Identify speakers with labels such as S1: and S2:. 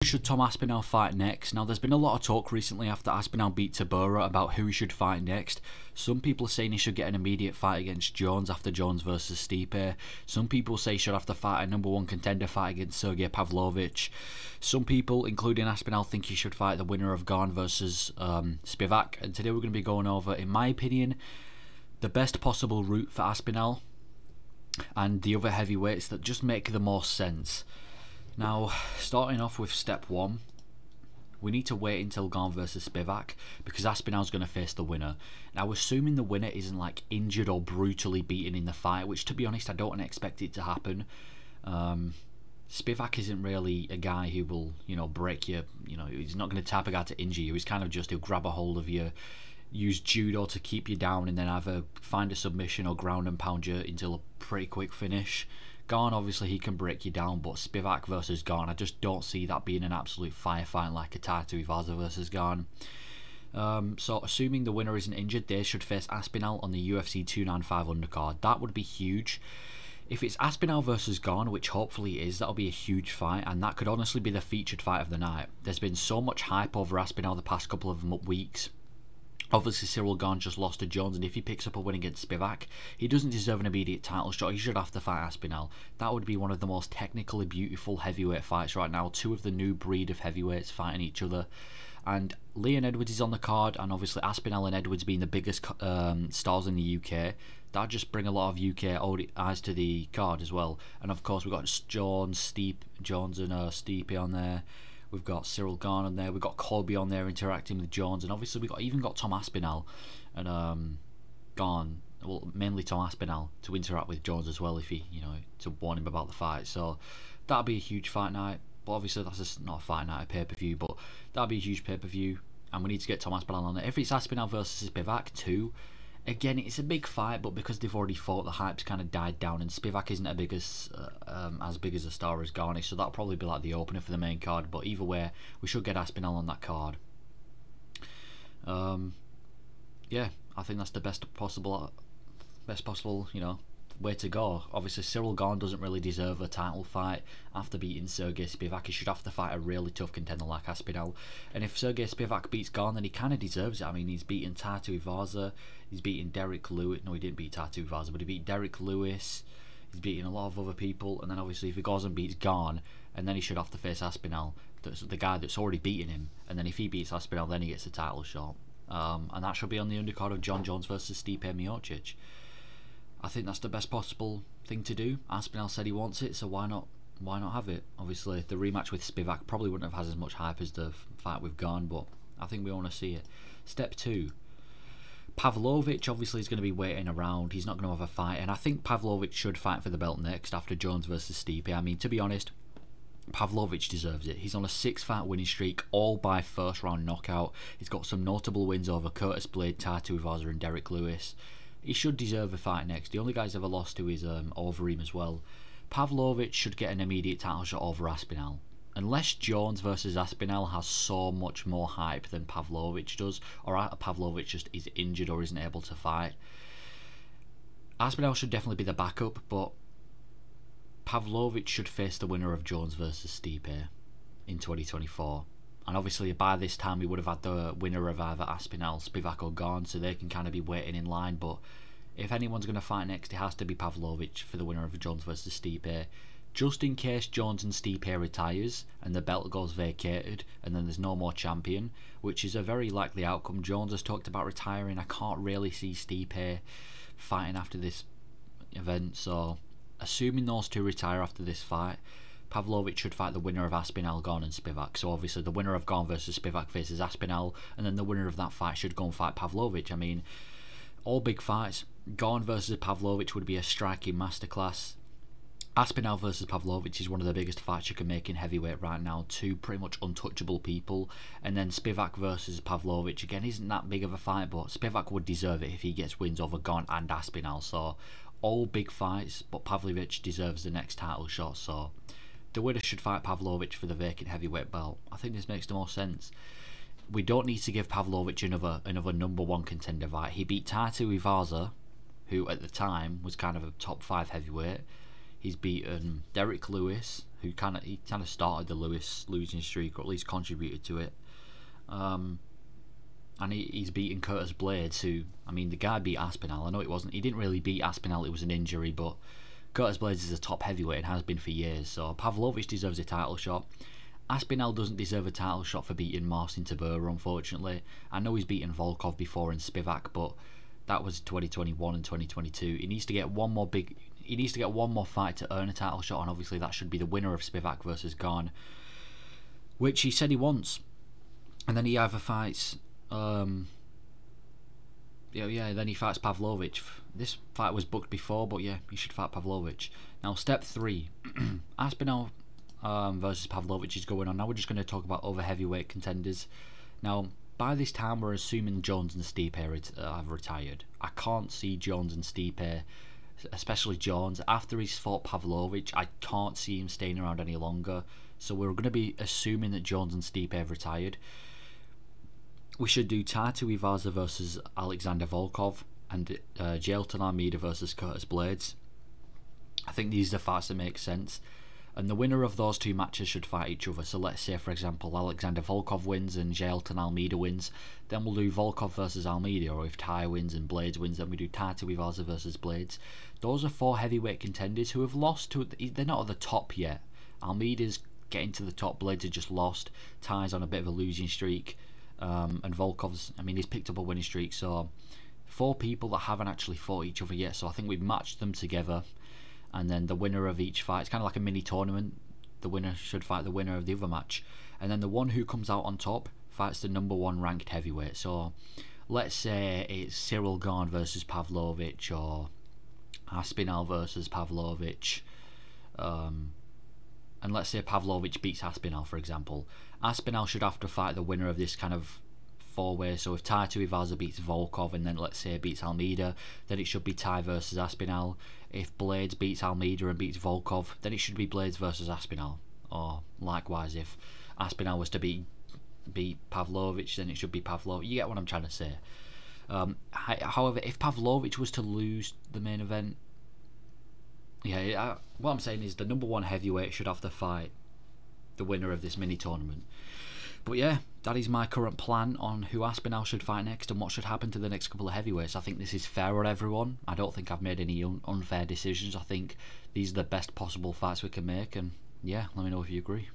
S1: Should Tom Aspinall fight next? Now, there's been a lot of talk recently after Aspinall beat Tabora about who he should fight next. Some people are saying he should get an immediate fight against Jones after Jones versus Stipe. Some people say he should have to fight a #1 contender fight against Sergey Pavlovich. Some people, including Aspinall, think he should fight the winner of Gane versus Spivak. And today we're going to be going over, in my opinion, the best possible route for Aspinall and the other heavyweights that just make the most sense. Now, starting off with step 1, we need to wait until Gane versus Spivak because Aspinall's going to face the winner. Now, assuming the winner isn't like injured or brutally beaten in the fight, which to be honest I don't expect it to happen. Spivak isn't really a guy who will, break you. He's not going to tap a guy to injure you. He's kind of just, he'll grab a hold of you, use judo to keep you down, and then either find a submission or ground and pound you until a pretty quick finish. Gane, obviously he can break you down, but Spivak versus Gane, I just don't see that being an absolute firefight like a Taito Ivaza versus Gane. So assuming the winner isn't injured, they should face Aspinall on the UFC 295 undercard. That would be huge. If it's Aspinall versus Gane, which hopefully it is, that'll be a huge fight, and that could honestly be the featured fight of the night. There's been so much hype over Aspinall the past couple of weeks. Obviously, Cyril Gane just lost to Jones, and if he picks up a win against Spivak, he doesn't deserve an immediate title shot. He should have to fight Aspinall. That would be one of the most technically beautiful heavyweight fights right now. Two of the new breed of heavyweights fighting each other. And Leon Edwards is on the card, and obviously Aspinall and Edwards being the biggest stars in the UK. That'd just bring a lot of UK eyes to the card as well. And of course, we've got Jones and Stipe on there. We've got Cyril Gane on there. We've got Colby on there interacting with Jones, and obviously we've even got Tom Aspinall and Gane. Well, mainly Tom Aspinall to interact with Jones as well if he, to warn him about the fight. So that'll be a huge fight night. But obviously that's just not a fight night, a pay-per-view. But that'll be a huge pay-per-view, and we need to get Tom Aspinall on it. If it's Aspinall versus Spivak too, again, it's a big fight, but because they've already fought, the hype's kind of died down, and Spivak isn't as big as a star as Gane, so that'll probably be like the opener for the main card. But either way, we should get Aspinall on that card. Yeah, I think that's the best possible, way to go. Obviously, Cyril Gane doesn't really deserve a title fight after beating Sergey Spivak. He should have to fight a really tough contender like Aspinall. And if Sergey Spivak beats Gane, then he kind of deserves it. I mean, he's beaten Taito Ivaza, he's beaten Derek Lewis. No, he didn't beat Taito Ivaza, but he beat Derek Lewis. He's beaten a lot of other people. And then obviously, if he goes and beats Gane, and then he should have to face Aspinall, that's the guy that's already beaten him. And then if he beats Aspinall, then he gets a title shot. And that should be on the undercard of John Jones versus Stipe Miocic. I think that's the best possible thing to do. Aspinall said he wants it, so why not have it? Obviously, the rematch with Spivak probably wouldn't have had as much hype as the fight with Gane, but I think we want to see it. Step 2. Pavlovich obviously is going to be waiting around. He's not going to have a fight, and I think Pavlovich should fight for the belt next after Jones versus Stipe. I mean, to be honest, Pavlovich deserves it. He's on a 6-fight winning streak, all by first round knockout. He's got some notable wins over Curtis Blade, Taito Ivaza and Derek Lewis. He should deserve a fight next. The only guy he's ever lost to is Overeem as well. Pavlovich should get an immediate title shot over Aspinall. Unless Jones versus Aspinall has so much more hype than Pavlovich does, or Pavlovich just is injured or isn't able to fight. Aspinall should definitely be the backup, but Pavlovich should face the winner of Jones versus Stipe in 2024. And obviously by this time we would have had the winner of either Aspinall, Spivak or Gane, so they can kind of be waiting in line. But if anyone's going to fight next, it has to be Pavlovich for the winner of Jones versus Stipe. Just in case Jones and Stipe retires and the belt goes vacated and then there's no more champion, which is a very likely outcome. Jones has talked about retiring. I can't really see Stipe fighting after this event, so assuming those two retire after this fight, Pavlovich should fight the winner of Aspinall, Gane and Spivak. So obviously the winner of Gane versus Spivak faces Aspinall, and then the winner of that fight should go and fight Pavlovich. I mean, all big fights. Gane versus Pavlovich would be a striking masterclass. Aspinall versus Pavlovich is one of the biggest fights you can make in heavyweight right now. Two pretty much untouchable people. And then Spivak versus Pavlovich, again, isn't that big of a fight, but Spivak would deserve it if he gets wins over Gane and Aspinall. So all big fights, but Pavlovich deserves the next title shot. So the winner should fight Pavlovich for the vacant heavyweight belt. I think this makes the most sense. We don't need to give Pavlovich another #1 contender fight. He beat Taito Ivaza, who at the time was kind of a top 5 heavyweight. He's beaten Derek Lewis, who kind of started the Lewis losing streak, or at least contributed to it. And he's beaten Curtis Blades, who, I mean, the guy beat Aspinall. I know he didn't really beat Aspinall, it was an injury, but Curtis Blades is a top heavyweight and has been for years, so Pavlovich deserves a title shot. Aspinall doesn't deserve a title shot for beating Marcin Tybura, unfortunately. I know he's beaten Volkov before and Spivak, but that was 2021 and 2022. He needs to get one more fight to earn a title shot, and obviously that should be the winner of Spivak versus Garn, which he said he wants. And then he either fights then he fights Pavlovich. This fight was booked before, but yeah, he should fight Pavlovich. Now, step 3. Aspinall versus Pavlovich is going on. Now we're just going to talk about other heavyweight contenders. Now, by this time, we're assuming Jones and Stipe have retired. I can't see Jones and Stipe, especially Jones, after he's fought Pavlovich, I can't see him staying around any longer. So we're going to be assuming that Jones and Stipe have retired. We should do Taito Iwaza versus Alexander Volkov, and Jailton Almeida versus Curtis Blades. I think these are the fights that make sense, and the winner of those two matches should fight each other. So let's say, for example, Alexander Volkov wins and Jailton Almeida wins, then we'll do Volkov versus Almeida, or if Tai wins and Blades wins, then we do Taito Iwaza versus Blades. Those are 4 heavyweight contenders who have lost to, they're not at the top yet. Almeida's getting to the top, Blades have just lost, Tai's on a bit of a losing streak, and Volkov's, I mean, he's picked up a winning streak. So 4 people that haven't actually fought each other yet, so I think we've matched them together, and then the winner of each fight, it's kind of like a mini tournament, the winner should fight the winner of the other match, and then the one who comes out on top fights the number 1 ranked heavyweight. So let's say it's Cyril Gane versus Pavlovich, or Aspinall versus Pavlovich, and let's say Pavlovich beats Aspinall, for example. Aspinall should have to fight the winner of this kind of 4-way. So if Taito Iwaza beats Volkov and then let's say beats Almeida, then it should be Tai versus Aspinall. If Blades beats Almeida and beats Volkov, then it should be Blades versus Aspinall. Or likewise, if Aspinall was to beat Pavlovich, then it should be Pavlovich. You get what I'm trying to say. However, if Pavlovich was to lose the main event, what I'm saying is the number 1 heavyweight should have to fight the winner of this mini tournament. But yeah, that is my current plan on who Aspinall should fight next and what should happen to the next couple of heavyweights. I think this is fair on everyone. I don't think I've made any unfair decisions. I think these are the best possible fights we can make, and yeah, let me know if you agree.